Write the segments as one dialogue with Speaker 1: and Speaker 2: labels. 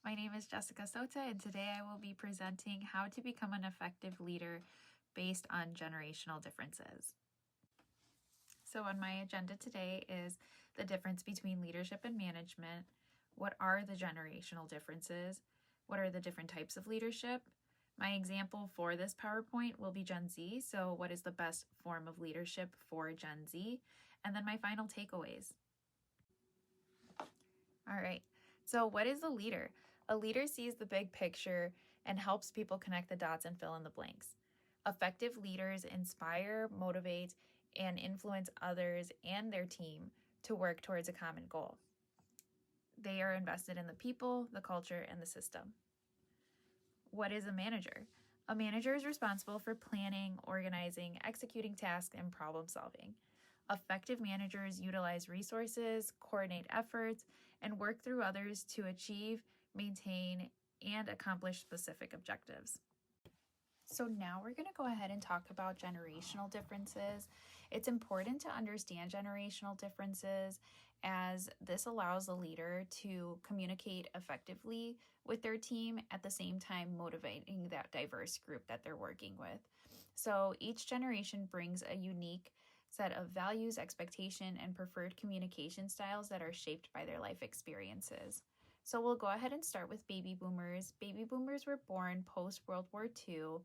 Speaker 1: My name is Jsota, and today I will be presenting how to become an effective leader based on generational differences. So on my agenda today is the difference between leadership and management. What are the generational differences? What are the different types of leadership? My example for this PowerPoint will be Gen Z, so what is the best form of leadership for Gen Z? And then my final takeaways. All right, so what is a leader? A leader sees the big picture and helps people connect the dots and fill in the blanks. Effective leaders inspire, motivate, and influence others and their team to work towards a common goal. They are invested in the people, the culture, and the system. What is a manager? A manager is responsible for planning, organizing, executing tasks, and problem solving. Effective managers utilize resources, coordinate efforts, and work through others to achieve, maintain, and accomplish specific objectives. So now we're going to go ahead and talk about generational differences. It's important to understand generational differences as this allows the leader to communicate effectively with their team, at the same time motivating that diverse group that they're working with. So each generation brings a unique set of values, expectation, and preferred communication styles that are shaped by their life experiences. So we'll go ahead and start with baby boomers. Baby boomers were born post-World War II.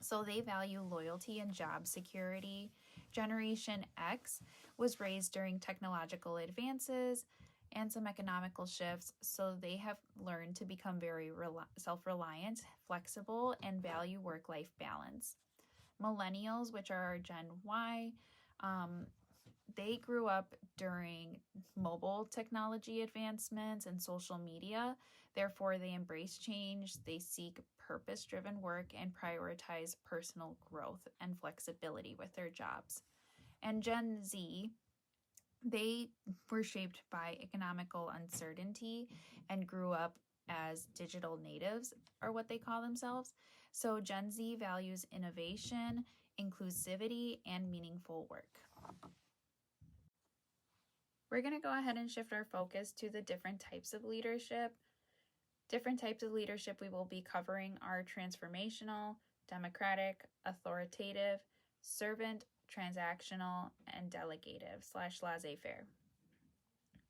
Speaker 1: So they value loyalty and job security. Generation X was raised during technological advances and some economical shifts, so they have learned to become very self-reliant, flexible, and value work-life balance. Millennials, which are Gen Y, they grew up during mobile technology advancements and social media. Therefore, they embrace change, they seek purpose-driven work, and prioritize personal growth and flexibility with their jobs. And Gen Z, they were shaped by economical uncertainty and grew up as digital natives, are what they call themselves. So Gen Z values innovation, inclusivity, and meaningful work. We're going to go ahead and shift our focus to the different types of leadership. Different types of leadership we will be covering are transformational, democratic, authoritative, servant, transactional, and delegative/laissez-faire.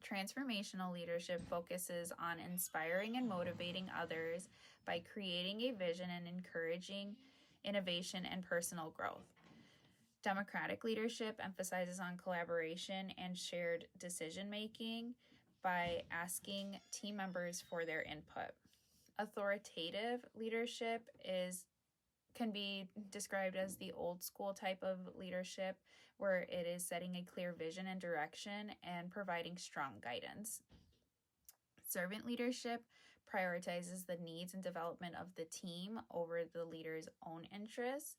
Speaker 1: Transformational leadership focuses on inspiring and motivating others by creating a vision and encouraging innovation and personal growth. Democratic leadership emphasizes on collaboration and shared decision-making by asking team members for their input. Authoritative leadership can be described as the old school type of leadership, where it is setting a clear vision and direction and providing strong guidance. Servant leadership prioritizes the needs and development of the team over the leader's own interests.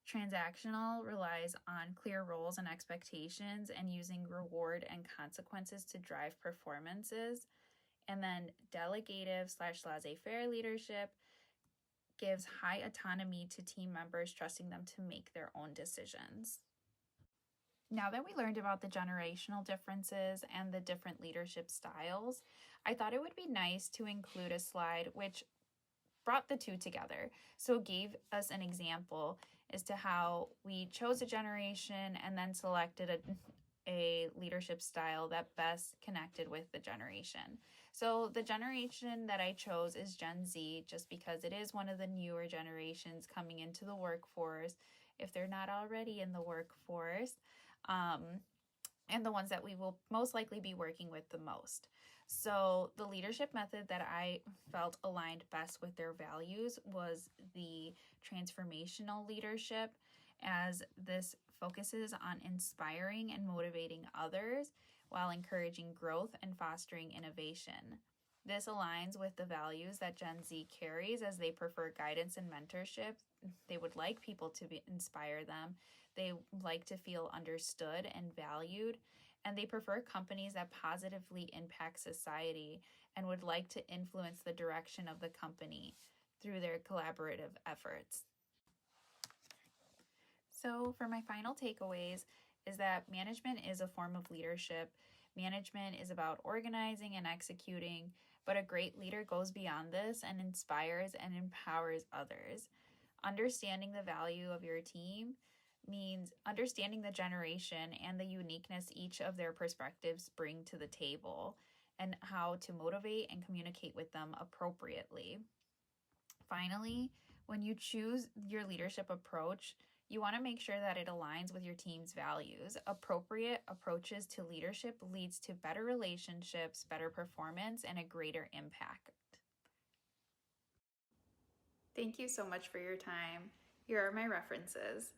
Speaker 1: Transactional relies on clear roles and expectations and using reward and consequences to drive performances. And then delegative/laissez-faire leadership gives high autonomy to team members, trusting them to make their own decisions. Now that we learned about the generational differences and the different leadership styles, I thought it would be nice to include a slide which brought the two together. So gave us an example as to how we chose a generation and then selected a leadership style that best connected with the generation. So the generation that I chose is Gen Z, just because it is one of the newer generations coming into the workforce, if they're not already in the workforce, and the ones that we will most likely be working with the most. So the leadership method that I felt aligned best with their values was the transformational leadership, as this focuses on inspiring and motivating others while encouraging growth and fostering innovation. This aligns with the values that Gen Z carries, as they prefer guidance and mentorship. They would like people to inspire them. They like to feel understood and valued, and they prefer companies that positively impact society and would like to influence the direction of the company through their collaborative efforts. So for my final takeaways is that management is a form of leadership. Management is about organizing and executing but a great leader goes beyond this and inspires and empowers others. Understanding the value of your team means understanding the generation and the uniqueness each of their perspectives bring to the table and how to motivate and communicate with them appropriately. Finally, when you choose your leadership approach, you want to make sure that it aligns with your team's values. Appropriate approaches to leadership leads to better relationships, better performance, and a greater impact. Thank you so much for your time. Here are my references.